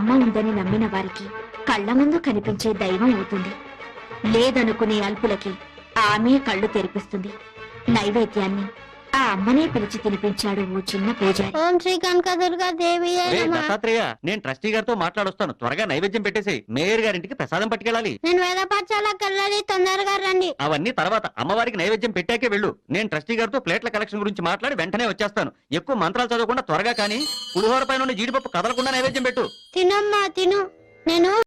అమ్మ ఉందని నమ్మిన వారికి కళ్ల ముందు కనిపించే దైవం అవుతుంది. లేదనుకునే అల్పులకి ఆమె కళ్ళు తెరిపిస్తుంది. నైవేద్యాన్ని ఆ అమ్మనే పిలిచి తినిపించాడు ఓ చిన్న పూజారి. ఓం శ్రీ కనకదుర్గా దేవి దత్తాత్రేయ, నేను ట్రస్టీ గారితో మాట్లాడొస్తాను. త్వరగా నైవేద్యం పెట్టేసి మేయర్ గారింటికి ప్రసాదం పట్టుకెళ్ళాలి. నేను వేద పాఠశాలకు వెళ్ళాలి, తొందరగా రండి. అవన్నీ తర్వాత, అమ్మవారికి నైవేద్యం పెట్టాకే వెళ్ళు. నేను ట్రస్టీ గారితో ప్లేట్ల కలెక్షన్ గురించి మాట్లాడి వెంటనే వచ్చేస్తాను. ఎక్కువ మంత్రాలు చదవకుండా త్వరగా కానీ పులిహోర పైన జీడిపప్పు కదలకుండా నైవేద్యం పెట్టు. తినమ్మా తిను. నేను